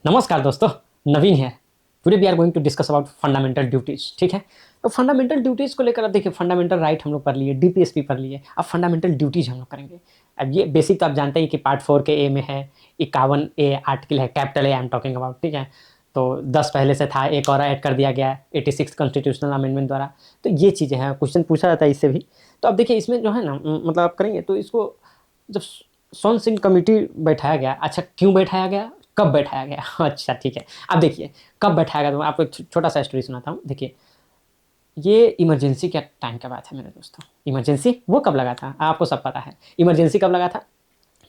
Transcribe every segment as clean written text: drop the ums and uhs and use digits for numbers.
नमस्कार दोस्तों, नवीन है। Today we are going to discuss about fundamental duties. ठीक है, तो फंडामेंटल ड्यूटीज को लेकर अब देखिए, फंडामेंटल राइट हम लोग कर लिए, डीपीएसपी कर लिए, अब फंडामेंटल ड्यूटीज हम लोग करेंगे। अब ये बेसिक तो आप जानते हैं कि पार्ट 4 के ए में है, 51 ए आर्टिकल है, capital A I am talking about. ठीक है, तो 10 पहले से था, एक और ऐड कर दिया गया 86 कॉन्स्टिट्यूशनल अमेंडमेंट द्वारा। तो ये चीज़ें हैं, क्वेश्चन पूछा जाता है इससे भी। तो अब देखिए, इसमें जो है ना, मतलब आप करेंगे तो इसको जब सोन सिंह कमेटी बैठाया गया, अच्छा क्यों बैठाया गया, कब बैठाया गया अच्छा ठीक है। अब देखिए, कब बैठाया गया, तो मैं आपको एक छोटा सा स्टोरी सुनाता हूँ। देखिए, ये इमरजेंसी के टाइम का बात है मेरे दोस्तों। इमरजेंसी वो कब लगा था, आपको सब पता है। इमरजेंसी कब लगा था?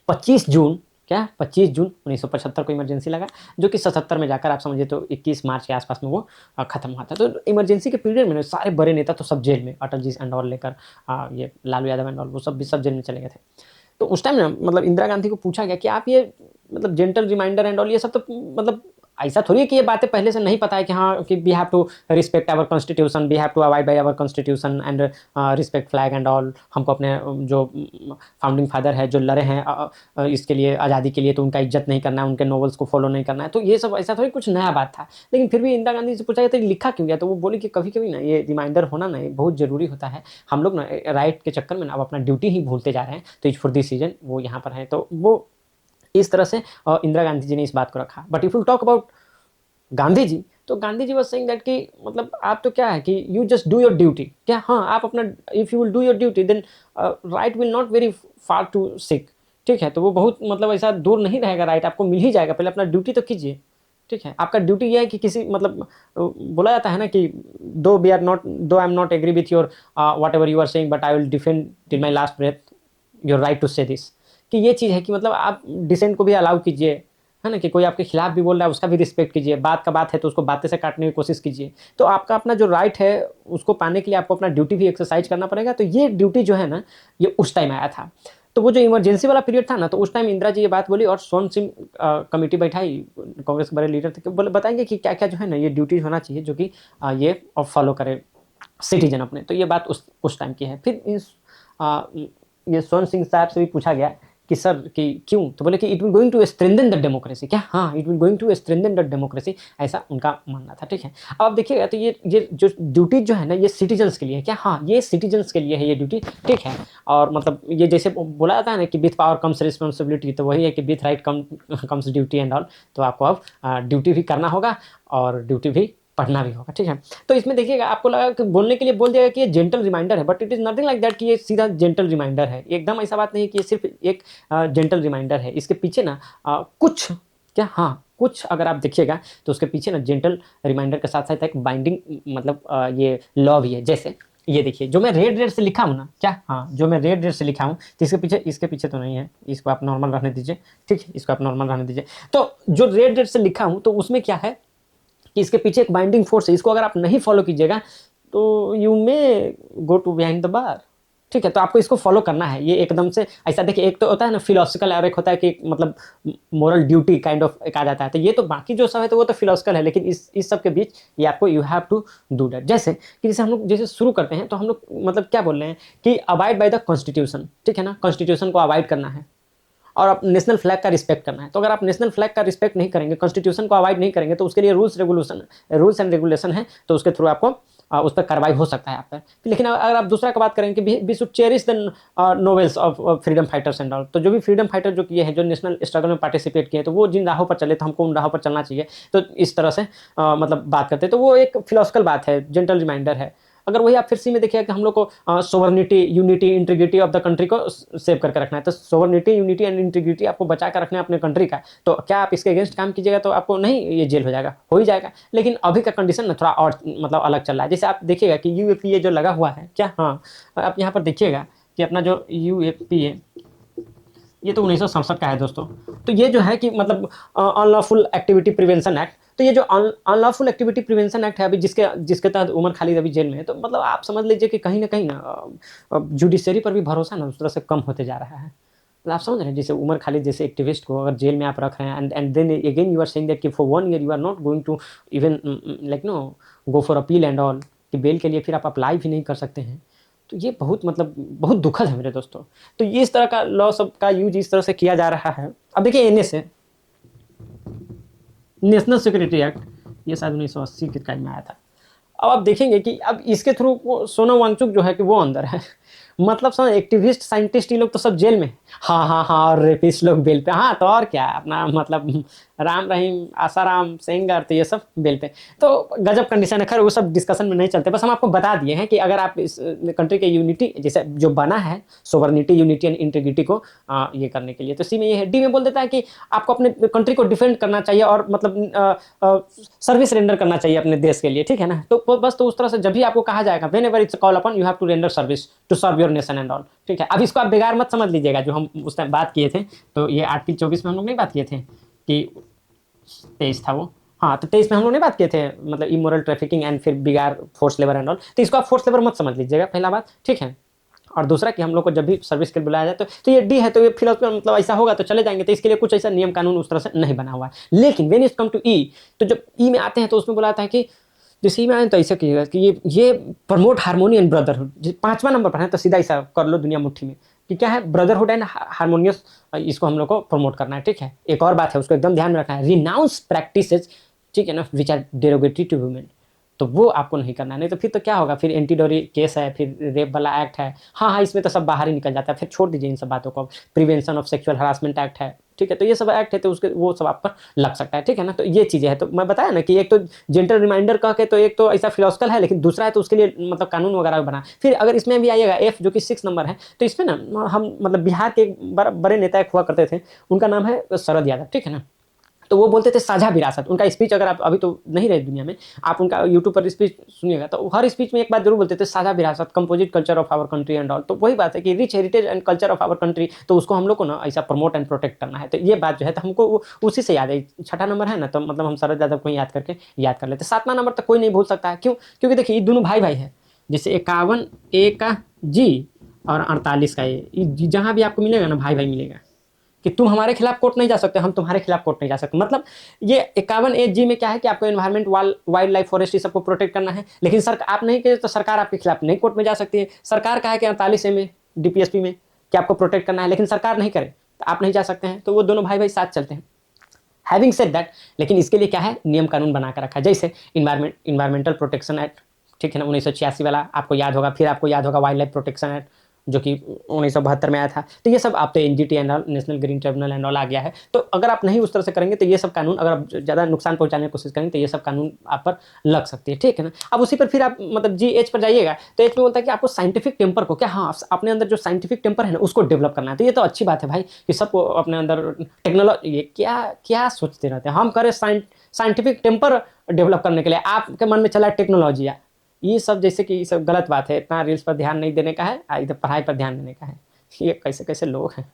25 जून, क्या 25 जून 1975 को इमरजेंसी लगा, जो कि 77 में जाकर आप समझिए तो 21 मार्च के आसपास में वो खत्म हुआ था। तो इमरजेंसी के पीरियड में सारे बड़े नेता तो सब जेल में, अटल जी एंड ऑल लेकर, ये लालू यादव एंड ऑल, वो सब भी सब जेल में चले गए थे। तो उस टाइम ना, मतलब इंदिरा गांधी को पूछा गया कि आप ये, मतलब जेंटल रिमाइंडर एंड ऑल, ये सब तो मतलब ऐसा थोड़ी है कि ये बातें पहले से नहीं पता है कि हाँ, कि we have to respect our constitution, we have to abide by our constitution and respect flag and all. हमको अपने जो फाउंडिंग फादर है, जो लड़े हैं इसके लिए, आज़ादी के लिए, तो उनका इज्जत नहीं करना है, उनके नॉवेल्स को फॉलो नहीं करना है। तो ये सब ऐसा थोड़ी कुछ नया बात था। लेकिन फिर भी इंदिरा गांधी से पूछा गया था लिखा क्यों गया, तो वो बोली कि कभी कभी ना ये रिमाइंडर होना ना, ये बहुत ज़रूरी होता है। हम लोग ना राइट के चक्कर में ना अब अपना ड्यूटी ही भूलते जा रहे हैं। तो इज फॉर दिस सीजन वो यहाँ पर है। तो वो इस तरह से इंदिरा गांधी जी ने इस बात को रखा। But if you talk about Gandhi ji, तो Gandhi ji was saying that कि मतलब आप तो क्या है कि you just do your duty. क्या हाँ, आप अपना, if you will do your duty then right will not very far to seek. ठीक है, तो वो बहुत मतलब ऐसा दूर नहीं रहेगा, राइट आपको मिल ही जाएगा। पहले अपना ड्यूटी तो कीजिए। ठीक है, आपका ड्यूटी ये है कि किसी, मतलब बोला जाता है ना कि दो we are not, though I am not agree with your whatever you are saying, but I will defend till my last breath your right to say this. कि ये चीज़ है कि मतलब आप डिसेंट को भी अलाउ कीजिए, है ना, कि कोई आपके खिलाफ भी बोल रहा है उसका भी रिस्पेक्ट कीजिए। बात का बात है तो उसको बातें से काटने की कोशिश कीजिए। तो आपका अपना जो राइट है उसको पाने के लिए आपको अपना ड्यूटी भी एक्सरसाइज करना पड़ेगा। तो ये ड्यूटी जो है ना, ये उस टाइम आया था। तो वो जो इमरजेंसी वाला पीरियड था ना, तो उस टाइम इंदिरा जी ये बात बोली और सोन सिंह कमेटी बैठाई, कांग्रेस के बड़े लीडर थे, बोले बताएंगे कि क्या क्या जो है ना, ये ड्यूटी होना चाहिए जो कि ये फॉलो करे सिटीजन अपने। तो ये बात उस टाइम की है। फिर इस ये सोन सिंह साहब से भी पूछा गया कि सर कि क्यों, तो बोले कि it will going to strengthen the democracy. क्या हाँ, it will going to strengthen the democracy, ऐसा उनका मानना था। ठीक है, अब आप देखिएगा तो ये जो ड्यूटी जो है ना, ये सिटीजन्स के लिए है। क्या हाँ, ये सिटीजन्स के लिए है ये ड्यूटी। ठीक है, और मतलब ये जैसे बोला जाता है ना कि विथ पावर कम्स रिस्पॉन्सिबिलिटी, तो वही है कि with right comes duty and all. तो आपको अब ड्यूटी भी करना होगा और ड्यूटी भी पढ़ना भी होगा। ठीक है, तो इसमें देखिएगा, आपको लगा कि बोलने के लिए बोल दिया कि ये जेंटल रिमाइंडर है, but it is nothing like that कि ये सीधा जेंटल रिमाइंडर है। एकदम ऐसा बात नहीं कि ये सिर्फ एक जेंटल रिमाइंडर है। इसके पीछे ना कुछ, क्या हाँ, कुछ अगर आप देखिएगा तो उसके पीछे ना जेंटल रिमाइंडर के साथ साथ एक बाइंडिंग, मतलब ये लॉ भी है। जैसे ये देखिए, जो मैं रेड रेड से लिखा हूँ ना, क्या हाँ, जो मैं रेड रेड से लिखा हूँ, तो इसके पीछे तो नहीं है, इसको आप नॉर्मल रहने दीजिए। ठीक है, इसको आप नॉर्मल रहने दीजिए। तो जो रेड रेड से लिखा हूँ, तो उसमें क्या है कि इसके पीछे एक बाइंडिंग फोर्स है। इसको अगर आप नहीं फॉलो कीजिएगा तो you may go to behind the bar. ठीक है, तो आपको इसको फॉलो करना है। ये एकदम से ऐसा देखिए, एक तो होता है ना फिलोसफिकल, और एक होता है कि मतलब मोरल ड्यूटी काइंड ऑफ एक आ जाता है। तो ये तो बाकी जो सब है तो वो तो फिलोसफिकल है, लेकिन इस सब के बीच ये आपको you have to do that. जैसे कि जैसे हम लोग जैसे शुरू करते हैं, तो हम लोग मतलब क्या बोल रहे हैं कि अबाइड बाय द कॉन्स्टिट्यूशन। ठीक है ना, कॉन्स्टिट्यूशन को अवॉइड करना है और आप नेशनल फ्लैग का रिस्पेक्ट करना है। तो अगर आप नेशनल फ्लैग का रिस्पेक्ट नहीं करेंगे, कॉन्स्टिट्यूशन को अवॉइड नहीं करेंगे, तो उसके लिए रूल्स एंड रेगुलेशन है। तो उसके थ्रू आपको उस पर कार्रवाई हो सकता है आप पर। लेकिन अगर आप दूसरा का बात करेंगे कि we should cherish the novels of freedom fighters and all, तो जो भी फ्रीडम फाइटर जो किए हैं, जो नेशनल स्ट्रगल में पार्टिसिपेट किए, तो वो जिन राहों पर चले तो हमको उन राहों पर चलना चाहिए। तो इस तरह से मतलब बात करते हैं। तो वो एक फिलोसफिकल बात है, जेंटल रिमाइंडर है। अगर वही आप फिर सी में देखिएगा कि हम लोग को sovereignty, unity, integrity of the country को सेव करके रखना है। तो सोवर्निटी, यूनिटी एंड इंटीग्रिटी आपको बचा कर रखना है अपने कंट्री का। तो क्या आप इसके अगेंस्ट काम कीजिएगा तो आपको नहीं, ये जेल हो जाएगा, हो ही जाएगा। लेकिन अभी का कंडीशन ना थोड़ा और मतलब अलग चल रहा है। जैसे आप देखिएगा कि यूएपीए जो लगा हुआ है, क्या हाँ, आप यहाँ पर देखिएगा कि अपना जो यूएपीए, ये तो 1967 का है दोस्तों। तो ये जो है कि मतलब अनलॉफुल एक्टिविटी प्रिवेंशन एक्ट। तो ये जो अनलॉफुल एक्टिविटी प्रिवेंशन एक्ट है अभी, जिसके जिसके तहत उमर खालिद अभी जेल में है, तो मतलब आप समझ लीजिए कि कहीं ना जुडिशरी पर भी भरोसा ना उस तरह से कम होते जा रहा है। मतलब आप समझ रहे हैं, जैसे उमर खालिद जैसे एक्टिविस्ट को अगर जेल में आप रख रहे हैं, and then again you are saying that कि for 1 year you are not going to even like no go for appeal and all, कि बेल के लिए फिर आप अप्लाई भी नहीं कर सकते हैं। तो ये बहुत मतलब बहुत दुखद है मेरे दोस्तों। तो ये इस तरह का लॉ सब का यूज इस तरह से किया जा रहा है। अब देखिए, नेशनल सिक्योरिटी एक्ट, ये शायद 1980 के टाइम में आया था। अब आप देखेंगे कि अब इसके थ्रू वो सोनम वांगचुक जो है कि वो अंदर है। मतलब सब एक्टिविस्ट, साइंटिस्ट ये लोग तो सब जेल में। हाँ, हाँ, हाँ, और रेपिस्ट लोग बेल पे। हाँ, तो और क्या अपना मतलब राम रहीम, आसाराम, सेंगर तो ये सब बेल पे। तो गजब कंडीशन है। खैर वो सब डिस्कशन में नहीं चलते, बस हम आपको बता दिए हैं कि अगर आप इस कंट्री के यूनिटी जैसे जो बना है, सोवर्निटी, यूनिटी एंड इंटीग्रिटी को ये करने के लिए, तो सी में ये है। डी में बोल देता है कि आपको अपने कंट्री को डिफेंड करना चाहिए और मतलब सर्विस रेंडर करना चाहिए अपने देश के लिए, ठीक है ना। तो बस तो उस तरह से जब भी आपको कहा जाएगा whenever it's call upon you have to render service to serve your nation and all, ठीक है। अब इसको आप बेकार मत समझ लीजिएगा, जो हम उस टाइम बात किए थे, तो ये आर्टिकल 24 में हम लोग नहीं बात किए थे कि 23 था वो। हाँ, तो 23 में हम लोग नहीं बात किए थे मतलब इमोरल ट्रैफिकिंग एंड फिर बिगाड़ फोर्स लेबर एंड ऑल, तो इसको आप फोर्स लेबर मत समझ लीजिएगा, पहला बात, ठीक है। और दूसरा कि हम लोग को जब भी सर्विस के लिए बुलाया जाए तो ये डी है, तो ये फिलहाल मतलब ऐसा होगा तो चले जाएंगे, तो इसके लिए कुछ ऐसा नियम कानून उस तरह से नहीं बना हुआ है। लेकिन वेन इज कम टू ई, तो जब ई में आते हैं तो उसमें बुलाता है कि जैसे ई में आए तो ऐसा कीजिएगा कि ये प्रमोट हार्मोनी एंड ब्रदरहुड। 5वां नंबर पर है तो सीधा ऐसा कर लो दुनिया मुट्ठी में कि क्या है, ब्रदरहुड एंड हार्मोनियस, इसको हम लोग को प्रमोट करना है, ठीक है। एक और बात है उसको एकदम ध्यान में रखना है, रिनाउंस प्रैक्टिसेस, ठीक है ना, which are derogatory to women, तो वो आपको नहीं करना है। नहीं तो फिर तो क्या होगा, फिर एंटी डोरी केस है, फिर रेप वाला एक्ट है। हाँ, हाँ, इसमें तो सब बाहर ही निकल जाता है, फिर छोड़ दीजिए इन सब बातों को। Prevention of sexual harassment act है, ठीक है, तो ये सब एक्ट है, तो उसके वो सब आप पर लग सकता है, ठीक है ना। तो ये चीज़ें हैं, तो मैं बताया ना कि एक तो जेंटल रिमाइंडर कह के तो एक तो ऐसा फिलोसफल है, लेकिन दूसरा है तो उसके लिए मतलब कानून वगैरह बना। फिर अगर इसमें भी आइएगा एफ, जो कि 6 नंबर है, तो इसमें ना हम मतलब बिहार के एक बड़े नेता एक हुआ करते थे, उनका नाम है शरद यादव, ठीक है ना। तो वो बोलते थे साझा विरासत। उनका स्पीच अगर आप अभी तो नहीं रहे दुनिया में, आप उनका यूट्यूब पर स्पीच सुनिएगा, तो हर स्पीच में एक बात जरूर बोलते थे, साझा विरासत, composite culture of our country and all. तो वही बात है कि rich heritage and culture of our country, तो उसको हम लोग को ना ऐसा प्रमोट एंड प्रोटेक्ट करना है। तो ये बात जो है, तो हमको उसी से याद है। 6ठा नंबर है ना, तो मतलब हम शरद यादव को याद करके याद कर लेते। 7वां नंबर तक कोई नहीं भूल सकता है, क्यों? क्योंकि देखिए ये दोनों भाई भाई है। जैसे 51 ए का जी और 48 का ए, जहाँ भी आपको मिलेगा ना भाई भाई मिलेगा कि तुम हमारे खिलाफ कोर्ट नहीं जा सकते, हम तुम्हारे खिलाफ कोर्ट नहीं जा सकते। मतलब ये 51 एज जी में क्या है कि आपको एनवायरमेंट, वाइल्ड लाइफ, फॉरेस्ट सबको प्रोटेक्ट करना है, लेकिन सर आप नहीं किए तो सरकार आपके खिलाफ नहीं कोर्ट में जा सकती है। सरकार का है कि 48 ए में डीपीएसपी में कि आपको प्रोटेक्ट करना है, लेकिन सरकार नहीं करे तो आप नहीं जा सकते हैं। तो वो दोनों भाई भाई साथ चलते हैं। हैविंग सेड दैट, लेकिन इसके लिए क्या है, नियम कानून बना कर रखा है। जैसे इन्वायरमेंटल प्रोटेक्शन एक्ट, ठीक है ना, 1986 वाला आपको याद होगा। फिर आपको याद होगा वाइल्ड लाइफ प्रोटेक्शन एक्ट, जो कि 1972 में आया था। तो ये सब आप तो NGT and all, national green tribunal and all आ गया है। तो अगर आप नहीं उस तरह से करेंगे तो ये सब कानून, अगर आप ज़्यादा नुकसान पहुंचाने की कोशिश करेंगे तो ये सब कानून आप पर लग सकती है, ठीक है ना। अब उसी पर फिर आप मतलब जी एच पर जाइएगा, तो एच में बोलता है कि आपको साइंटिफिक टेम्पर को क्या, हाँ, अपने अंदर जो साइंटिफिक टेम्पर है ना उसको डेवलप करना है। तो ये तो अच्छी बात है भाई कि सबको अपने अंदर टेक्नोलॉजी, ये क्या क्या सोचते रहते हैं हम करें साइंटिफिक टेम्पर डेवलप करने के लिए, आपके मन में चला टेक्नोलॉजी। ये सब जैसे कि ये सब गलत बात है। इतना रील्स पर ध्यान नहीं देने का है, इधर पढ़ाई पर ध्यान देने का है। ये कैसे कैसे लोग हैं।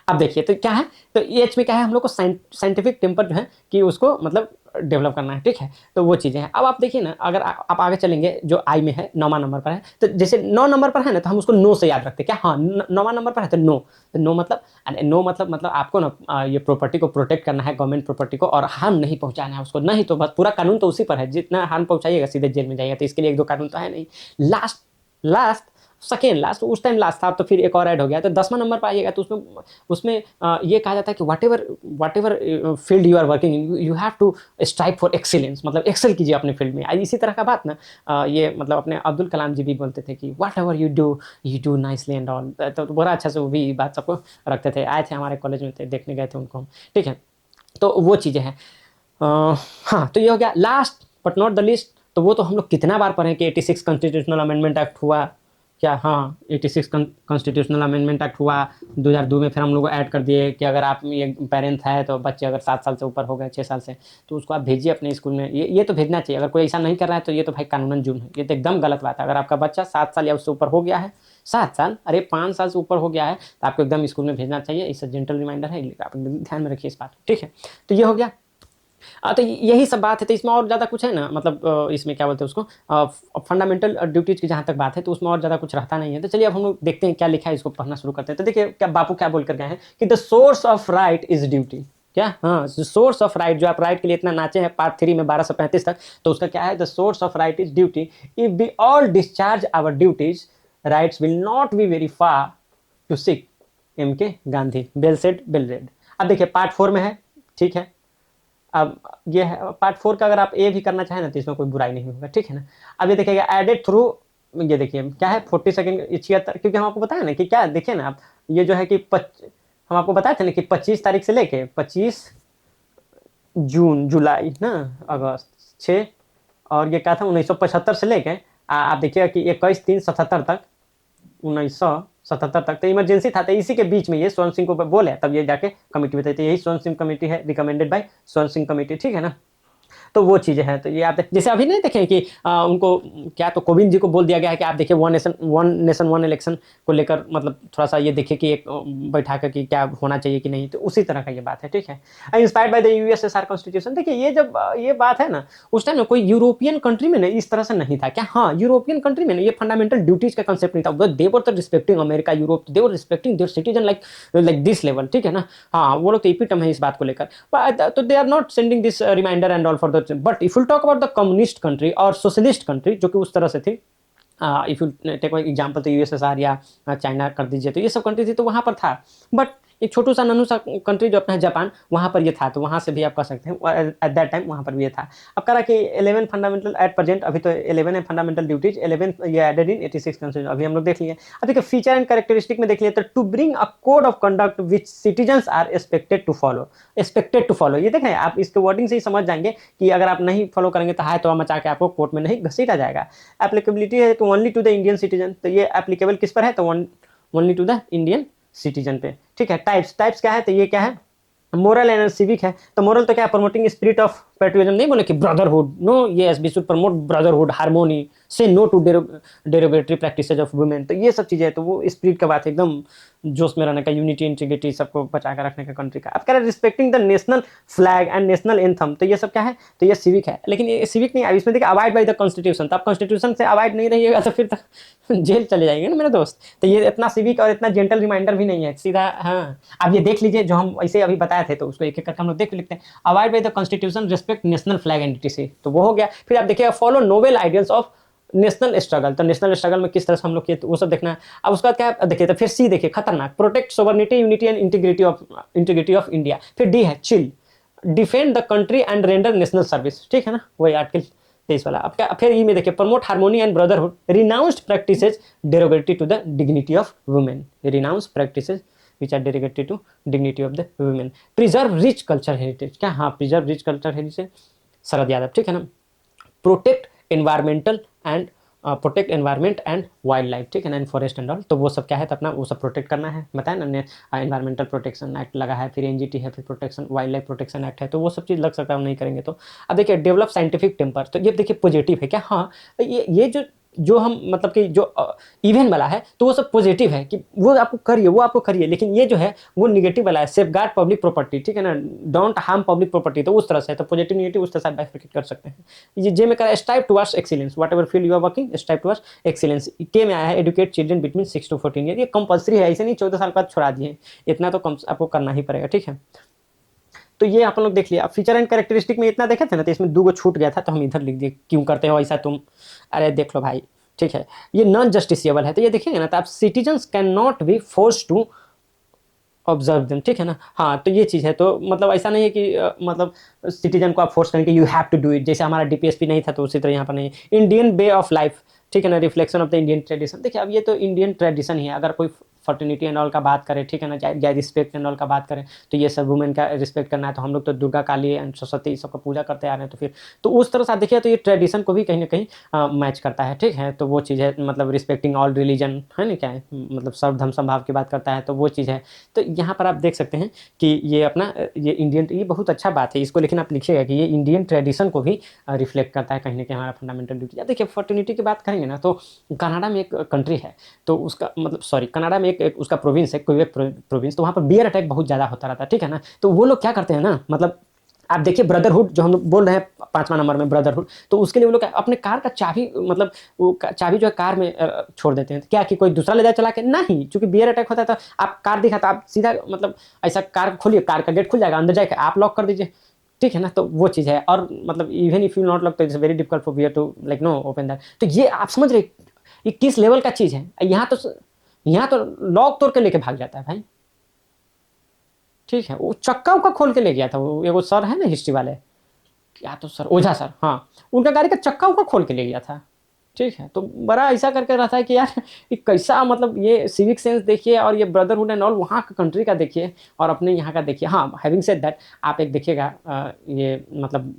अब देखिए तो क्या है, तो एच में क्या है, हम लोग को साइंटिफिक टेम्पर जो है कि उसको मतलब डेवलप करना है, ठीक है। तो वो चीज़ें हैं। अब आप देखिए ना, अगर आप आगे चलेंगे, जो आई में है 9वां नंबर पर है, तो जैसे 9 नंबर पर है ना, तो हम उसको नो से याद रखते हैं क्या, हाँ 9वां नंबर पर है तो नो। तो नो मतलब आपको ना ये प्रॉपर्टी को प्रोटेक्ट करना है, गवर्नमेंट प्रॉपर्टी को, और हार्म नहीं पहुंचाना है उसको। नहीं तो बस पूरा कानून तो उसी पर है, जितना हार्म पहुंचाइएगा सीधे जेल में जाइएगा। तो इसके लिए 1-2 कानून तो है नहीं। लास्ट लास्ट सेकेंड लास्ट, उस टाइम लास्ट था, तो फिर एक और ऐड हो गया। तो 10वां नंबर पर आइएगा, तो उसमें ये कहा जाता है कि whatever field you are working, you have to strive for excellence, मतलब एक्सेल कीजिए अपने फील्ड में। इसी तरह का बात ना ये मतलब अपने अब्दुल कलाम जी भी बोलते थे कि whatever you do nicely and all. तो बड़ा अच्छा से वो भी बात सबको रखते थे। आए थे हमारे कॉलेज में, देखने गए थे उनको हम, ठीक है। तो वो चीज़ें हैं। हाँ, तो ये हो गया। Last but not the list, तो वो तो हम लोग कितना बार पढ़े कि 86 कॉन्स्टिट्यूशनल अमेंडमेंट एक्ट हुआ क्या। हाँ, 86 कॉन्स्टिट्यूशनल अमेंडमेंट एक्ट हुआ 2002 में। फिर हम लोग ऐड कर दिए कि अगर आप ये पेरेंट है तो बच्चे अगर 7 साल से ऊपर हो गए, 6 साल से, तो उसको आप भेजिए अपने स्कूल में। ये तो भेजना चाहिए। अगर कोई ऐसा नहीं कर रहा है तो ये तो भाई कानूनन जुर्म है, ये तो एकदम गलत बात है। अगर आपका बच्चा 7 साल या उससे ऊपर हो गया है, 7 साल, अरे 5 साल से ऊपर हो गया है, तो आपको एकदम स्कूल में भेजना चाहिए। इससे जेंटल रिमाइंडर है, आप ध्यान में रखिए इस बात, ठीक है। तो ये हो गया। तो यही सब बात है। तो इसमें और ज़्यादा कुछ है ना, मतलब इसमें क्या बोलते हैं उसको, फंडामेंटल ड्यूटीज़ की जहाँ तक बात है, तो उसमें और ज़्यादा कुछ रहता नहीं है। तो चलिए अब हम लोग देखते हैं क्या लिखा है, इसको पढ़ना शुरू करते हैं। तो देखिए क्या बापू क्या बोल कर गए हैं कि the source of right is duty. क्या, हाँ, सोर्स ऑफ राइट, जो आप राइट के लिए इतना नाचे हैं पार्ट 3 में 1235 तक, तो उसका क्या है, the source of right is duty. If we all discharge our duties, rights will not be very far to seek. MK Gandhi, well said well read. अब देखिए पार्ट 4 में है, ठीक है। अब ये है पार्ट 4 का, अगर आप ए भी करना चाहें ना तो इसमें कोई बुराई नहीं होगा, ठीक है ना। अब ये देखिएगा एडेड थ्रू, ये देखिए क्या है 40 सेकंड 76, क्योंकि हम आपको बताया ना कि क्या देखिए ना आप, ये जो है कि हम आपको बताए थे ना कि 25 तारीख से लेके 25 जून, जुलाई ना, अगस्त 6, और ये क्या था 1975 से लेके आप देखिएगा कि 21/3/77 तक, 1977 तक तो इमरजेंसी था, तो इसी के बीच में ये स्वर्ण सिंह को बोले, तब ये जाके कमेटी बताई, तो यही स्वर्ण सिंह कमेटी है, रिकमेंडेड बाय स्वर्ण सिंह कमेटी, ठीक है ना। तो वो चीज़ें हैं, तो ये आप जैसे अभी नहीं देखें कि उनको क्या, तो कोविंद जी को बोल दिया गया है कि आप देखिए वन नेशन वन इलेक्शन को लेकर, मतलब थोड़ा सा ये देखिए कि एक बैठा कर कि क्या होना चाहिए कि नहीं, तो उसी तरह का ये बात है, ठीक है। Inspired by the USSR constitution, देखिए ये जब ये बात है ना, उस टाइम में कोई यूरोपियन कंट्री में ना इस तरह से नहीं था क्या, हाँ यूरोपियन कंट्री में ना ये फंडामेंटल ड्यूटीज का कंसेप्ट नहीं था, दे वर तो respecting America, Europe, they were respecting their citizen like this level, ठीक है ना। हाँ वो लोग तो इपिटम है इस बात को लेकर, तो they are not sending this reminder and all for the, but if you talk about the communist country और सोशलिस्ट कंट्री जो कि उस तरह से थी, इफ यू टेक एग्जाम्पल तो यूएसएसआर या चाइना कर दीजिए, तो ये सब कंट्री थी तो वहाँ पर था, बट एक छोटू सा नन्हू सा कंट्री जो अपना है जापान, वहाँ पर ये था, तो वहाँ से भी आप कह सकते हैं एट दैट टाइम वहाँ पर भी ये था। अब कह रहा कि 11 फंडामेंटल एट प्रेजेंट, अभी तो 11 है फंडामेंटल ड्यूटीज, 11 ये एडेड इन 86 कंट्रीज, अभी हम लोग देख लिए। अब देखिए फीचर एंड कैरेक्टरिस्टिक में देख लिए, तो to bring a code of conduct which citizens are expected to follow, ये देखें आप इसके वर्डिंग से ही समझ जाएंगे कि अगर आप नहीं फॉलो करेंगे तो हाय तो मचा के आपको कोर्ट में नहीं घसीटा जाएगा। एप्लीकेबिलिटी है तो only to the Indian citizen, तो ये एप्लीकेबल किस पर है, तो only to the Indian citizen पे, ठीक है। टाइप्स क्या है, तो ये क्या है, मोरल एंड सिविक है, तो मोरल तो क्या, प्रमोटिंग स्पिरिट ऑफ पेट्रियटिज्म, नहीं बोले कि brotherhood, no yes we should promote brotherhood, harmony, say no to derogatory practices of women, तो ये सब चीजें है, तो वो स्पिरिट का बात है, एकदम जोश में रहने का, यूनिटी इंटीग्रिटी सबको बचा कर रखने का कंट्री का। अब कह रहे हैं respecting the national flag and national anthem, तो ये सब क्या है, तो ये सिविक है, लेकिन ये सिविक नहीं है, इसमें देखिए अवॉइड बाय द कॉन्स्टिट्यूशन, तो आप कॉन्स्टिट्यूशन से अवॉइड नहीं रहिएगा तो फिर तक जेल चले जाएंगे ना मेरे दोस्त, तो ये इतना सिविक और इतना जेंटल रिमाइंडर भी नहीं है, सीधा हाँ। अब ये देख लीजिए जो हम ऐसे अभी बताए थे, तो उसको एक एक करके हम लोग देख लिखते हैं, avoid by the constitution, respect national flag entity, तो वो हो गया। फिर आप देखिएगा follow noble ideals of national struggle, तो नेशनल स्ट्रगल में किस तरह से हम लोग किए, तो वो सब देखना है। अब उसका क्या देखिए, तो फिर सी देखिए खतरनाक, protect sovereignty unity and integrity of India. फिर डी है chill, defend the country and render national service, ठीक है ना, वही आर्टिकल 23 वाला। अब क्या, फिर ई में देखिए promote harmony and brotherhood, renounced practices derogatory to the dignity of women, renounced practices which are derogatory to dignity of the women, preserve rich culture heritage, क्या हाँ preserve rich culture heritage, Sharad Yadav, ठीक है ना। Protect environment and wild life, ठीक है ना, and forest and all, तो वो सब क्या है, तो अपना वो सब प्रोटेक्ट करना है, बताया ना, एनवायरमेंटल प्रोटेक्शन एक्ट लगा है, फिर एनजीटी है, फिर protection wild life protection act है, तो वो सब चीज़ लग सकता है, हम नहीं करेंगे तो। अब देखिए डेवलप साइंटिफिक टेम्पर, तो ये देखिए पॉजिटिव है क्या, हाँ ये जो हम मतलब कि जो इवेंट वाला है तो वो सब पॉजिटिव है कि वो आपको करिए, लेकिन ये जो है वो निगेटिव वाला है, सेफगार्ड पब्लिक प्रॉपर्टी, ठीक है ना, डोंट हार्म पब्लिक प्रॉपर्टी, तो उस तरह से है, तो पॉजिटिव निगेटिव उस तरह से बाइफरकेट कर सकते हैं। ये जे में करा strive towards excellence, whatever field you are working strive towards excellence. K में आया है educate children between 6 to 14 year, ये कंपलसरी है, ऐसे नहीं 14 साल बाद छोड़ा दिए, इतना तो कम आपको करना ही पड़ेगा, ठीक है। तो ये आप लोग देख लिया। फीचर एंड कैरेक्टरिस्टिक में इतना देखे थे ना, तो इसमें 2 गो छूट गया था, तो हम इधर लिख दिए, क्यों करते हो ऐसा तुम, अरे देख लो भाई, ठीक है। ये नॉन जस्टिसिएबल है, तो ये देखिएगा ना, तो आप citizens can not be force to observe them, ठीक है ना, हाँ तो ये चीज़ है, तो मतलब ऐसा नहीं है कि मतलब सिटीजन को आप फोर्स करेंगे you have to do it, जैसे हमारा डीपीएसपी नहीं था तो उसी तरह यहाँ पर नहीं है। इंडियन वे ऑफ लाइफ, ठीक है ना, reflection of the Indian tradition, देखिए अब ये तो इंडियन ट्रेडिशन ही है, अगर कोई फर्टिनिटी एंड ऑल का बात करें, ठीक है ना, चाहे रिस्पेक्ट एंड ऑल का बात करें, तो ये सब वुमेन का रिस्पेक्ट करना है, तो हम लोग तो दुर्गा काली एंड सरस्वती सबका पूजा करते आ रहे हैं, तो फिर तो उस तरह से आप देखिए तो ये ट्रेडिशन को भी कहीं ना कहीं मैच करता है, ठीक है, तो वो चीज़ है, मतलब रिस्पेक्टिंग ऑल रिलीजन है ना, क्या है मतलब सर्व धर्म संभाव की बात करता है, तो वो चीज़ है। तो यहाँ पर आप देख सकते हैं कि ये अपना ये इंडियन, ये बहुत अच्छा बात है इसको, लेकिन आप लिखिएगा कि ये इंडियन ट्रेडिशन को भी रिफ्लेक्ट करता है कहीं ना कहीं, हमारा फंडामेंटल ड्यूटी। देखिए फर्टिनिटी की बात करेंगे ना, तो कनाडा में एक कंट्री है, तो उसका मतलब सॉरी कनाडा में एक उसका प्रोविंस है, क्वेबेक प्रोविंस, तो वहाँ पर बियर अटैक बहुत ज़्यादा होता रहता है, ठीक है ना, तो वो लोग क्या करते हैं ना, मतलब आप देखिए ब्रदरहुड जो हम लोग बोल रहे हैं 5वां नंबर में ब्रदरहुड, तो उसके लिए वो लोग अपने कार का चाबी, मतलब वो चाबी जो है कार में छोड़ देते हैं, क्या कि कोई दूसरा ले जाए चला के, नहीं, चूंकि बियर अटैक होता है तो आप कार दिखा तो आप सीधा मतलब ऐसा कार खोलिए, कार का गेट खुल जाएगा, अंदर जाके आप लॉक कर दीजिए, ठीक है ना, तो वो चीज़ है। और मतलब even if you not lock तो it's very difficult for bear to like no open that, तो ये आप समझ रहे ये किस लेवल का चीज़ है, यहाँ तो लॉक तोड़ के लेके भाग जाता है भाई, ठीक है, वो चक्का उक्का खोल के ले गया था, वो एगो सर है ना हिस्ट्री वाले, क्या तो सर ओझा सर, हाँ, उनका गाड़ी का चक्का उक्का खोल के ले गया था। ठीक है, तो बड़ा ऐसा करके रहता है कि यार ये कैसा, मतलब ये सिविक सेंस देखिए और ये ब्रदरहुड एंड ऑल वहाँ का कंट्री का देखिए और अपने यहाँ का देखिए। हाँ, हैविंग सेड दैट, आप एक देखिएगा ये मतलब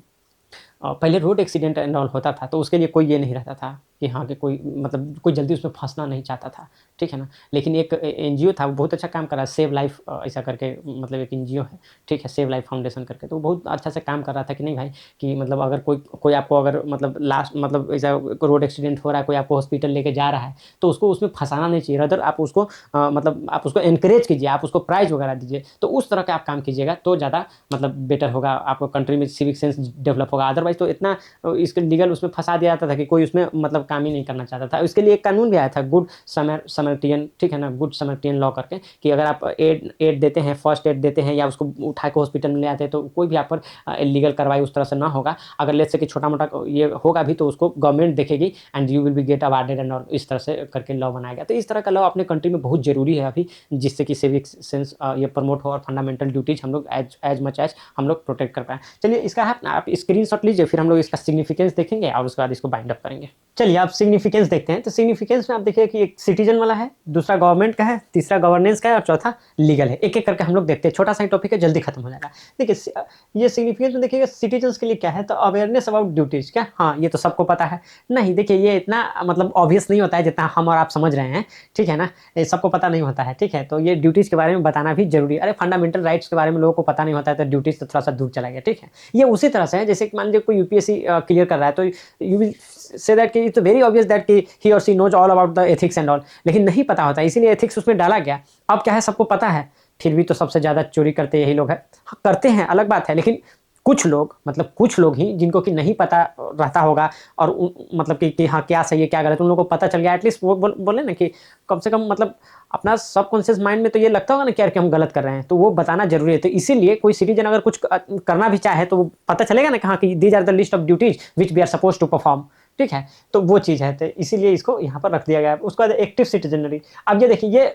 पहले रोड एक्सीडेंट एंड ऑल होता था तो उसके लिए कोई ये नहीं रहता था कि हाँ कि कोई मतलब कोई जल्दी उसमें फंसना नहीं चाहता था, ठीक है ना। लेकिन एक एनजीओ था, वो बहुत अच्छा काम कर रहा है, सेव लाइफ ऐसा करके, मतलब एक एनजीओ है, ठीक है, सेव लाइफ फाउंडेशन करके, तो वो बहुत अच्छा से काम कर रहा था कि नहीं भाई, कि मतलब अगर कोई कोई आपको अगर मतलब लास्ट मतलब ऐसा रोड एक्सीडेंट हो रहा है, कोई आपको हॉस्पिटल लेके जा रहा है, तो उसको उसमें फंसाना नहीं चाहिए, अदर आप उसको मतलब आप उसको एनकरेज कीजिए, आप उसको प्राइज़ वगैरह दीजिए, तो उस तरह का आप काम कीजिएगा तो ज़्यादा मतलब बेटर होगा, आपको कंट्री में सिविक सेंस डेवलप होगा। अदरवाइज़ तो इतना इसके लीगल उसमें फंसा दिया जाता था कि कोई उसमें मतलब काम ही नहीं करना चाहता था। इसके लिए एक कानून भी आया था, गुड समैरिटन, ठीक है ना, गुड समैरिटन लॉ करके, कि अगर आप एड देते हैं, फर्स्ट एड देते हैं या उसको उठा के हॉस्पिटल में ले आते हैं तो कोई भी आप पर इलीगल कार्रवाई उस तरह से ना होगा। अगर लेट्स से कि छोटा-मोटा ये होगा भी तो उसको गवर्नमेंट देखेगी and you will be get awarded and all, इस तरह से करके लॉ बनाया गया। तो इस तरह का लॉ अपने कंट्री में बहुत ज़रूरी है अभी, जिससे कि सिविक सेंस ये प्रमोट हो और फंडामेंटल ड्यूटीज़ हम लोग एज मच एज हम लोग प्रोटेक्ट कर पाएँ। चलिए इसका आप स्क्रीनशॉट लीजिए, फिर हम लोग इसका सिग्निफिकेंस देखेंगे और उसके बाद इसको बाइंड अप करेंगे। चलिए आप सिग्निफिकेंस देखते हैं। तो सिग्निफिकेंस में आप देखिए कि एक सिटीजन वाला है, दूसरा गवर्नमेंट का है, तीसरा गवर्नेंस का है और चौथा लीगल है। एक-एक करके हम लोग देखते हैं, छोटा सा ही टॉपिक है, जल्दी खत्म हो जाएगा। देखिए ये सिग्निफिकेंस में देखिएगा सिटीजन्स के लिए क्या है, तो अवेयरनेस अबाउट ड्यूटीज़, क्या? हाँ, ये तो सबको पता है। नहीं, देखिए ये इतना मतलब ऑब्वियस नहीं होता है जितना हम और आप समझ रहे हैं, ठीक है ना? ये सबको पता नहीं होता है, ठीक है? तो ये ड्यूटीज़ के बारे में बताना भी ज़रूरी है। अरे फंडामेंटल राइट्स के बारे में लोगों को पता नहीं होता है तो ड्यूटीज़ तो थोड़ा-सा दूर चला गया, ठीक है? ये उसी तरह से है जैसे कि मान लीजिए कोई यूपीएससी क्लियर कर रहा है तो यू विल से दैट कि इट्स वेरी ऑब्वियस दैट कि ही और she knows all about the ethics and all, लेकिन नहीं पता होता है, इसीलिए एथिक्स उसमें डाला गया। अब क्या है, सबको पता है, फिर भी तो सबसे ज़्यादा चोरी करते यही लोग हैं। हाँ, करते हैं अलग बात है, लेकिन कुछ लोग मतलब कुछ लोग ही जिनको कि नहीं पता रहता होगा और मतलब कि हाँ क्या सही है क्या गलत, उन लोगों को पता चल गया एटलीस्ट वो बोले ना कि कम से कम मतलब अपना सबकॉन्शियस माइंड में तो ये लगता होगा ना कि यार कि हम गलत कर रहे हैं, तो वो बताना जरूरी है। तो इसीलिए कोई सिटीजन अगर कुछ करना भी चाहे तो वो पता चलेगा ना कि हाँ कि these are the list of duties which we are suppose to perform, ठीक है। तो वो चीज़ है, तो इसीलिए इसको यहाँ पर रख दिया गया है। उसके बाद एक्टिव सिटीजनरी, अब ये देखिए ये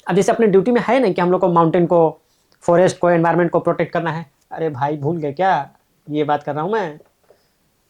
अब जैसे अपने ड्यूटी में है ना कि हम लोग को माउंटेन को, फॉरेस्ट को, एनवायरनमेंट को प्रोटेक्ट करना है। अरे भाई भूल गए क्या, ये बात कर रहा हूँ मैं।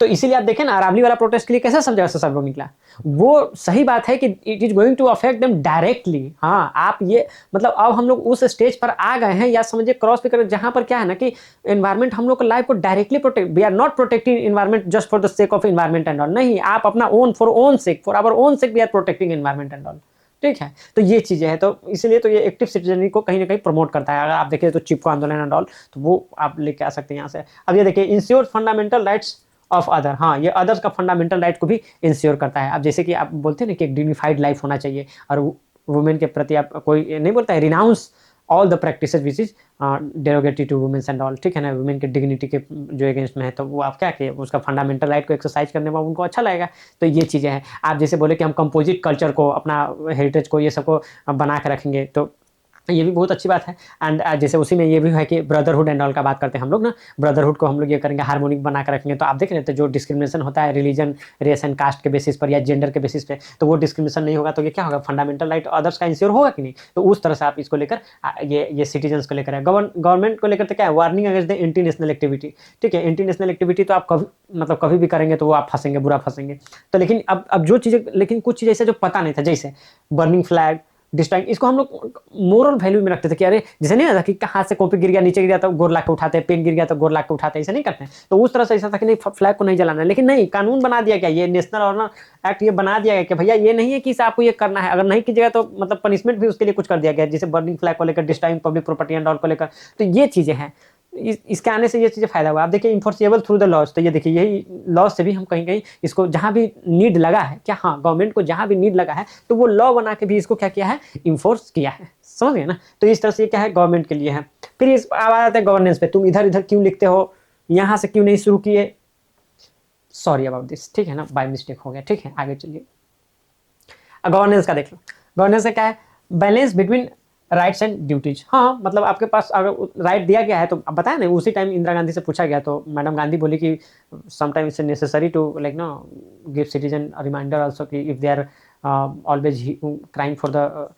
तो इसीलिए आप देखें ना अरावली वाला प्रोटेस्ट के लिए कैसा समझौता से सब लोग निकला। वो सही बात है कि it is going to affect them directly. हाँ, आप ये मतलब अब हम लोग उस स्टेज पर आ गए हैं या समझिए क्रॉस पे कर, जहां पर क्या है ना कि एनवायरमेंट हम लोग को लाइफ को directly protect, we are not protecting environment just for the sake of environment and all, नहीं, आप अपना own for own sake, for our own sake we are protecting environment and all, ठीक है। तो ये चीजें हैं, तो इसलिए तो ये एक्टिव सिटीजनरी को कहीं ना कहीं प्रमोट करता है। अगर आप देखिए तो चिपको आंदोलन एंड ऑल, तो वो आप लेके आ सकते हैं यहाँ से। अब ये देखिए ensure fundamental rights of other, हाँ, ये अदर्स का फंडामेंटल राइट को भी इंश्योर करता है। अब जैसे कि आप बोलते हैं ना कि एक डिग्निफाइड लाइफ होना चाहिए और वुमेन के प्रति आप कोई नहीं बोलता है renounce all the practices which is derogatory to womens and all, ठीक है ना, वुमेन के डिग्निटी के जो अगेंस्ट में है, तो वो आप क्या कि उसका फंडामेंटल राइट को एक्सरसाइज करने में उनको अच्छा लगेगा। तो ये चीज़ें हैं। आप जैसे बोले कि हम कंपोजिट कल्चर को, अपना हेरिटेज को, ये सबको बना के रखेंगे, तो ये भी बहुत अच्छी बात है। एंड जैसे उसी में ये भी है कि ब्रदरहुड एंड ऑल का बात करते हैं हम लोग ना, ब्रदरहुड को हम लोग ये करेंगे हार्मोनिक बना के रखेंगे। तो आप देख रहे थे जो डिस्क्रिमिनेशन होता है रिलीजन, रेस एंड कास्ट के बेसिस पर या जेंडर के बेसिस पे, तो वो डिस्क्रिमिनेशन नहीं होगा। तो ये क्या होगा, फंडामेंटल राइट अदर्स का इंश्योर होगा कि नहीं। तो उस तरह से आप इसको लेकर ये सिटीजन्स को लेकर गवर्नमेंट को लेकर तो क्या है, warning against the anti national activity, ठीक है। एंटी नेशनल एक्टिविटी तो आप कभी मतलब कभी भी करेंगे तो वो आप फंसेंगे, बुरा फंसेंगे। तो लेकिन अब जो चीज़ें, लेकिन कुछ चीज़ ऐसा जो पता नहीं था, जैसे बर्निंग फ्लैग, डिस्ट्राइंग, इसको हम लोग मोरल वैल्यू में रखते थे कि अरे जैसे नहीं होता कि हाथ से कॉपी गिर गया, नीचे गिर गया तो गोर ला के उठाते हैं, पेन गिर गया तो गोर ला के उठाते हैं, ऐसा नहीं करते हैं। तो उस तरह से ऐसा था कि नहीं फ्लैग को नहीं जलाना है। लेकिन नहीं, कानून बना दिया गया, ये नेशनल ऑनर एक्ट ये बना दिया गया कि भैया ये नहीं है कि आपको ये करना है, अगर नहीं कीजिएगा तो मतलब पनिशमेंट भी उसके लिए कुछ कर दिया गया, जैसे बर्निंग फ्लैग को लेकर, डिस्ट्राइंग पब्लिक प्रॉपर्टी एंड ऑल को लेकर। तो ये चीज़ें हैं, इसके आने से ये चीज़ें फायदा हुआ। आप देखिए इन्फोर्सेबल थ्रू द लॉज, तो ये देखिए यही लॉज से भी हम कहीं कहीं इसको जहाँ भी नीड लगा है, क्या, हाँ, गवर्नमेंट को जहाँ भी नीड लगा है तो वो लॉ बना के भी इसको क्या किया है, इन्फोर्स किया है। समझ गए ना। तो इस तरह से ये क्या है, गवर्नमेंट के लिए है। फिर इस अब आ जाता है गवर्नेंस पे, तुम इधर इधर क्यों लिखते हो, यहाँ से क्यों नहीं शुरू किए, सॉरी अबाउट दिस, ठीक है ना, बाय मिस्टेक हो गया, ठीक है, आगे चलिए। गवर्नेंस का देख लो, गवर्नेंस का क्या है, balance between rights and duties. हाँ, मतलब आपके पास अगर राइट दिया गया है तो अब बताया ना, उसी टाइम इंदिरा गांधी से पूछा गया तो मैडम गांधी बोली कि sometimes it's necessary to like no give citizen reminder also कि if they are always crying for the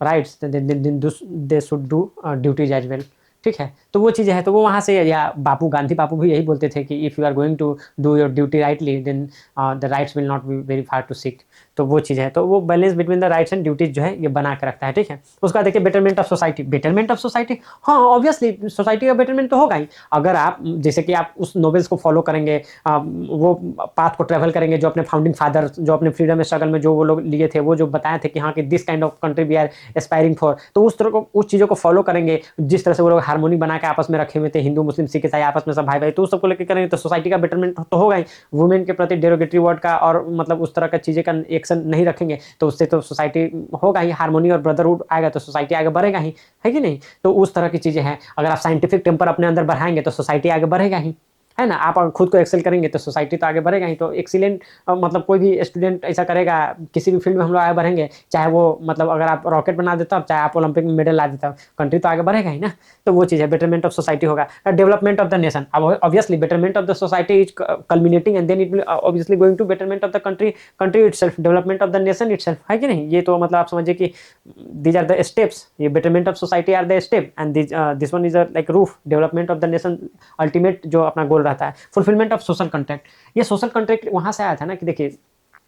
rights then they should do duties as well, ठीक है? तो वो चीज़ें हैं, तो वो वहाँ से, या बापू गांधी बापू भी यही बोलते थे कि if you are going to do your duty rightly then the rights will not be very far to seek. तो वो चीज़ है, तो वो balance between the rights and duties जो है ये बना के रखता है, ठीक है? उसके बाद देखिए betterment of society, betterment of society, हाँ, ऑब्वियसली सोसाइटी का बेटरमेंट तो होगा ही। अगर आप जैसे कि आप उस नोवेल्स को फॉलो करेंगे, वो पाथ को ट्रैवल करेंगे जो अपने फाउंडिंग फादर्स, जो अपने फ्रीडम स्ट्रगल में जो वो लोग लिए थे, वो जो बताए थे कि हाँ, कि this kind of country we are aspiring for, तो उस तरह को, उस चीज़ों को फॉलो करेंगे, जिस तरह से वो लोग हार्मोनी बना के आपस में रखे हुए थे, हिंदू मुस्लिम सिख ईसाई आपस में सब भाई भाई, तो उस सबको लेकर करेंगे तो सोसाइटी का बेटरमेंट तो होगा ही। वुमेन के प्रति डेरोगेटरी वर्ड का और मतलब उस तरह का चीज़ें का एक्शन नहीं रखेंगे, तो उससे तो सोसाइटी होगा ही, हार्मोनी और ब्रदरहुड आएगा तो सोसाइटी आगे बढ़ेगा ही, है कि नहीं? तो उस तरह की चीज़ें हैं। अगर आप साइंटिफिक टेम्पर अपने अंदर बढ़ाएंगे तो सोसाइटी आगे बढ़ेगा ही, है ना? आप अगर खुद को एक्सेल करेंगे तो सोसाइटी तो आगे बढ़ेगा ही। तो एक्सीलेंट मतलब कोई भी स्टूडेंट ऐसा करेगा, किसी भी फील्ड में हम लोग आगे बढ़ेंगे, चाहे वो मतलब अगर आप रॉकेट बना देता हो, चाहे आप ओलंपिक में मेडल ला देता हो, कंट्री तो आगे बढ़ेगा ही ना। तो वो चीज़ है, बेटरमेंट ऑफ सोसाइटी होगा। डेवलपमेंट ऑफ द नेशन, अब obviously betterment of the society is culminating and then it will obviously going to betterment of the country, country itself, development of the nation itself, है कि नहीं? ये तो मतलब आप समझिए कि दीज आर द स्टेप्स, ये betterment of society are the step and this one is like roof, development of the nation ultimate जो अपना गोल रहता है। फुलफिलमेंट ऑफ सोशल कॉन्ट्रैक्ट, ये सोशल कॉन्ट्रैक्ट वहाँ से आया था ना कि देखिए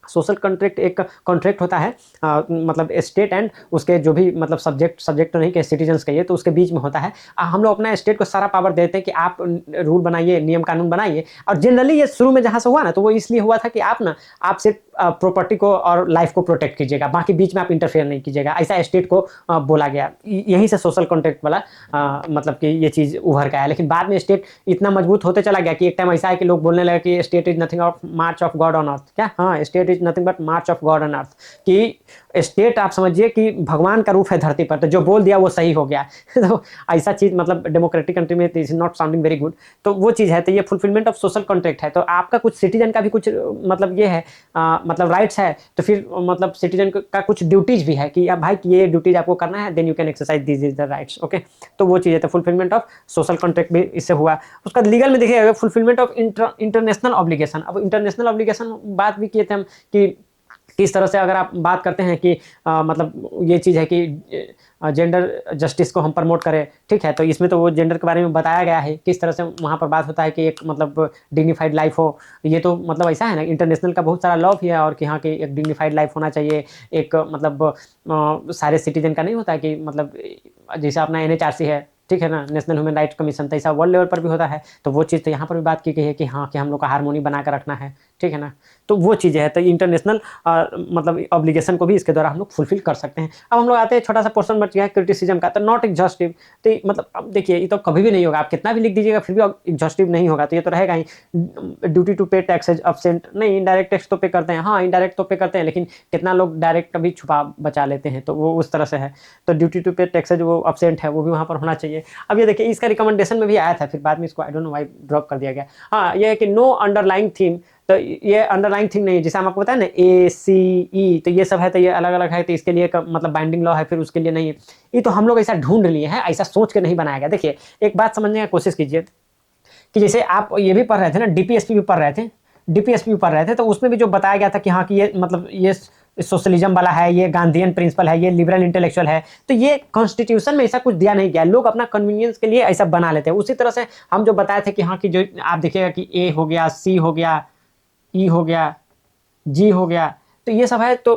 सोशल कॉन्ट्रैक्ट एक कॉन्ट्रैक्ट होता है, मतलब स्टेट एंड उसके जो भी मतलब सब्जेक्ट तो नहीं के सिटीजन्स के, ये तो उसके बीच में होता है। हम लोग अपना स्टेट को सारा पावर देते हैं कि आप रूल बनाइए, नियम कानून बनाइए। और जनरली ये शुरू में जहाँ से हुआ ना, तो वो इसलिए हुआ था कि आप ना, आप सिर्फ प्रॉपर्टी को और लाइफ को प्रोटेक्ट कीजिएगा, बाकी बीच में आप इंटरफेयर नहीं कीजिएगा, ऐसा स्टेट को बोला गया। यहीं से सोशल कॉन्ट्रैक्ट वाला मतलब कि ये चीज़ उभर के आया। लेकिन बाद में स्टेट इतना मजबूत होते चला गया कि एक टाइम ऐसा है कि लोग बोलने लगे कि state is nothing of March of God on earth. क्या? हाँ, state is nothing but March of God on earth, कि स्टेट आप समझिए कि भगवान का रूप है धरती पर, तो जो बोल दिया वो सही हो गया। तो ऐसा चीज़ मतलब डेमोक्रेटिक कंट्री में is not sounding very good. तो वो चीज़ है, तो ये फुलफिलमेंट ऑफ सोशल कॉन्ट्रैक्ट है। तो आपका कुछ सिटीजन का भी कुछ मतलब ये है, मतलब राइट्स है, तो फिर मतलब सिटीजन का कुछ ड्यूटीज भी है कि अब भाई ये ड्यूटीज आपको करना है, then you can exercise this is the rights. Okay, तो वो चीज़ है, तो फुलफिलमेंट ऑफ सोशल कॉन्ट्रैक्ट भी इससे हुआ। उसका लीगल में देखिएगा फुलफिलमेंट ऑफ इंटरनेशनल ऑब्लिगेशन। अब इंटरनेशनल ऑब्लिगेशन बात भी किए थे हम कि किस तरह से अगर आप बात करते हैं कि मतलब ये चीज़ है कि जेंडर जस्टिस को हम प्रमोट करें, ठीक है? तो इसमें तो वो जेंडर के बारे में बताया गया है, किस तरह से वहाँ पर बात होता है कि एक मतलब डिग्निफाइड लाइफ हो। ये तो मतलब ऐसा है ना, इंटरनेशनल का बहुत सारा लॉ भी है और कि हाँ, कि एक डिग्निफाइड लाइफ होना चाहिए। एक मतलब सारे सिटीजन का नहीं होता है कि मतलब जैसे अपना NHRC है, ठीक है ना, नेशनल ह्यूमन राइट्स कमीशन, तो ऐसा वर्ल्ड लेवल पर भी होता है। तो वो चीज़ तो यहाँ पर भी बात की गई है कि हाँ, कि हम लोग का हार्मोनी बना कर रखना है, ठीक है ना। तो वो चीज़ें है, तो इंटरनेशनल मतलब ऑब्लिगेशन को भी इसके द्वारा हम लोग फुलफिल कर सकते हैं। अब हम लोग आते हैं, छोटा सा पोर्शन बच गया है क्रिटिसिज्म का, तो नॉट एग्जॉस्टिव। तो मतलब अब देखिए, ये तो कभी भी नहीं होगा, आप कितना भी लिख दीजिएगा फिर भी एग्जॉस्टिव नहीं होगा, तो ये तो रहेगा ही। ड्यूटी टू पे टैक्सेज अब्सेंट, नहीं, इनडायरेक्ट टैक्स तो पे करते हैं, हाँ इनडायरेक्ट तो पे करते हैं, लेकिन कितना लोग डायरेक्ट कभी छुपा बचा लेते हैं, तो वो उस तरह से है। तो ड्यूटी टू पे टैक्सेज वो अब्सेंट है, वो भी वहाँ पर होना चाहिए। अब ये देखिए, इसका रिकमेंडेशन में भी आया था, फिर बाद में इसको I don't know why drop कर दिया गया। हाँ, ये है कि नो अंडरलाइंग थीम, तो ये अंडरलाइंग थिंग नहीं है, जैसे हम आपको बताया ना ACE, तो ये सब है, तो ये अलग अलग है, तो इसके लिए एक मतलब बाइंडिंग लॉ है, फिर उसके लिए नहीं है। ये तो हम लोग ऐसा ढूंढ लिए हैं, ऐसा सोच के नहीं बनाया गया। देखिए, एक बात समझने की कोशिश कीजिए कि जैसे आप ये भी पढ़ रहे थे ना, DPSP भी पढ़ रहे थे, DPSP भी पढ़ रहे थे, तो उसमें भी जो बताया गया था कि हाँ, कि ये मतलब ये सोशलिज्म वाला है, ये गांधीयन प्रिंसिपल है, ये लिबरल इंटेलेक्चुअल है, तो ये कॉन्स्टिट्यूशन में ऐसा कुछ दिया नहीं गया, लोग अपना कन्वीनियंस के लिए ऐसा बना लेते हैं। उसी तरह से हम जो बताए थे कि हाँ, कि जो आप देखिएगा कि A हो गया, C हो गया, E हो गया, G हो गया, तो ये सब है। तो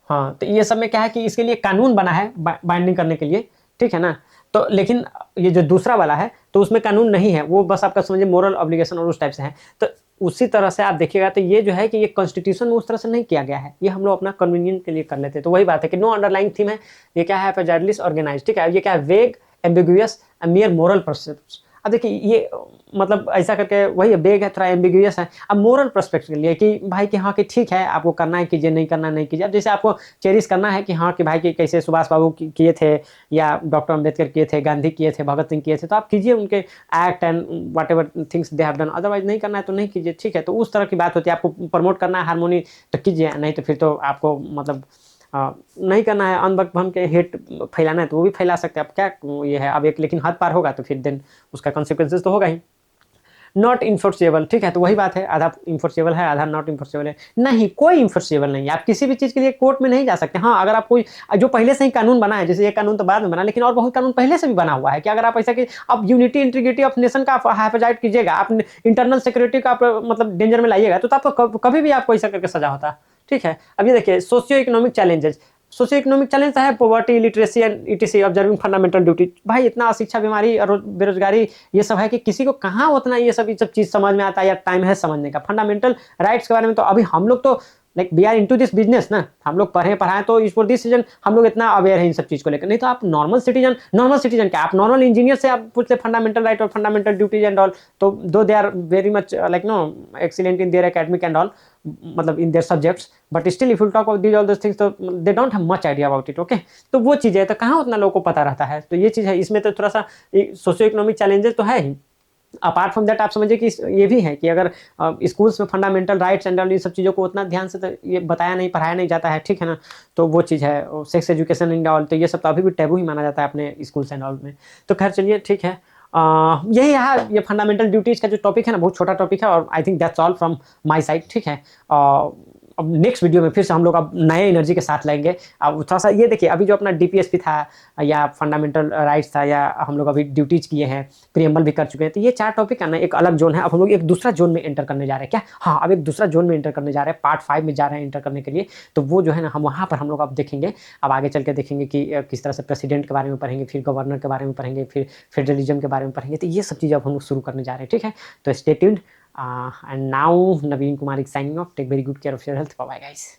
हाँ, तो ये सब में क्या है कि इसके लिए कानून बना है बाइंडिंग करने के लिए, ठीक है ना। तो लेकिन ये जो दूसरा वाला है, तो उसमें कानून नहीं है, वो बस आपका समझिए मोरल ऑब्लिगेशन और उस टाइप से है। तो उसी तरह से आप देखिएगा, तो ये जो है कि ये कॉन्स्टिट्यूशन में उस तरह से नहीं किया गया है, ये हम लोग अपना कन्वीनियंस के लिए कर लेते हैं। तो वही बात है कि नो अंडरलाइंग थीम है, ये क्या है, पेजाइडलिस्ट ऑर्गेनाइज, ठीक है। ये क्या है, वेग, एम्बिगुअस, मियर मोरल परसेप्ट्स। अब देखिए, ये मतलब ऐसा करके वही है, बेग है, थोड़ा एम्बिगुअस है। अब मोरल पर्सपेक्ट के लिए कि भाई कि हाँ, कि ठीक है, आपको करना है कीजिए, नहीं करना नहीं कीजिए। अब जैसे आपको चेरिश करना है कि हाँ, कि भाई कि कैसे सुभाष बाबू किए थे, या डॉक्टर अम्बेडकर किए थे, गांधी किए थे, भगत सिंह किए थे, तो आप कीजिए उनके act and what ever things they have done. Otherwise नहीं करना है तो नहीं कीजिए, ठीक है। तो उस तरह की बात होती है, आपको प्रमोट करना है हारमोनी तो कीजिए, नहीं तो फिर तो आपको मतलब नहीं करना है, अनबक भन के हेट फैलाना है तो वो भी फैला सकते हैं। अब क्या ये है, अब एक लेकिन हद पार होगा तो फिर देन उसका कॉन्सिक्वेंसेस तो होगा ही। नॉट इन्फोर्सेबल, ठीक है, तो वही बात है, आधा इन्फोर्सेबल है, आधा नॉट इन्फोर्सेबल है। नहीं, कोई इन्फोर्सेबल नहीं है, आप किसी भी चीज़ के लिए कोर्ट में नहीं जा सकते। हाँ, अगर आप कोई जो पहले से ही कानून बना है, जैसे ये कानून तो बाद में बना, लेकिन और बहुत कानून पहले से भी बना हुआ है कि अगर आप ऐसा कि आप यूनिटी इंटीग्रिटी ऑफ नेशन का आप हिफाज़त कीजिएगा, आप इंटरनल सिक्योरिटी का आप मतलब डेंजर में लाइएगा, तो आपको कभी भी आपको ऐसा करके सज़ा होता है, ठीक है। अब ये देखिए socio economic challenges, socio economic challenge है poverty, literacy and ETC, observing fundamental duty. भाई इतना अशिक्षा, बीमारी और बेरोजगारी ये सब है कि किसी को कहाँ उतना ये सब चीज़ समझ में आता है या टाइम है समझने का। फंडामेंटल राइट्स के बारे में तो अभी हम लोग तो like we are into this business ना, हम लोग पढ़े पढ़ाएं तो इस फॉर दिस सीजन हम लोग इतना अवेयर है इन सब चीज़ को लेकर। नहीं तो आप नॉर्मल सिटीजन क्या, आप नॉर्मल इंजीनियर से आप पूछते फंडामेंटल राइट और फंडामेंटल ड्यूटीज एंड ऑल, तो though they are very much like no excellent in their academic and all, मतलब in their subjects, but still if you talk about these all this things तो they don't have much idea about it, okay. तो वो चीज़ है, तो कहाँ उतना लोगों को पता रहता है, तो ये चीज़ है। इसमें तो थोड़ा सा सोशियो इकोनॉमिक चैलेंजेस तो है ही। अपार्ट फ्रॉम दैट आप समझिए कि ये भी है कि अगर स्कूल्स में फंडामेंटल राइट्स एंड ये सब चीज़ों को उतना ध्यान से तो ये बताया नहीं, पढ़ाया नहीं जाता है, ठीक है ना। तो वो चीज़ है, सेक्स एजुकेशन एंड ऑल, तो ये सब तो अभी भी टैबू ही माना जाता है अपने स्कूल्स एंड ऑल में। तो खैर चलिए ठीक है, यही है ये फंडामेंटल ड्यूटीज़ का जो टॉपिक है ना, बहुत छोटा टॉपिक है, और I think that's all from my side, ठीक है। अब नेक्स्ट वीडियो में फिर से हम लोग अब नए एनर्जी के साथ लाएंगे। अब थोड़ा सा ये देखिए, अभी जो अपना डीपीएसपी था या फंडामेंटल राइट्स था, या हम लोग अभी ड्यूटीज किए हैं, प्रीएम्बल भी कर चुके हैं, तो ये 4 टॉपिक का ना एक अलग जोन है। अब हम लोग एक दूसरा जोन में एंटर करने जा रहे हैं। क्या? हाँ, अब एक दूसरा जोन में एंटर करने जा रहे हैं, पार्ट 5 में जा रहे हैं एंटर करने के लिए। तो वो जो है ना, हम वहाँ पर हम लोग अब देखेंगे, अब आगे चल के देखेंगे कि किस तरह से प्रेसिडेंट के बारे में पढ़ेंगे, फिर गवर्नर के बारे में पढ़ेंगे, फिर फेडरलिज्म के बारे में पढ़ेंगे। तो ये सब चीज़ अब हम लोग शुरू करने जा रहे हैं, ठीक है। तो stay tuned, and now Naveen Kumar is signing off. Take very good care of your health. Bye bye guys.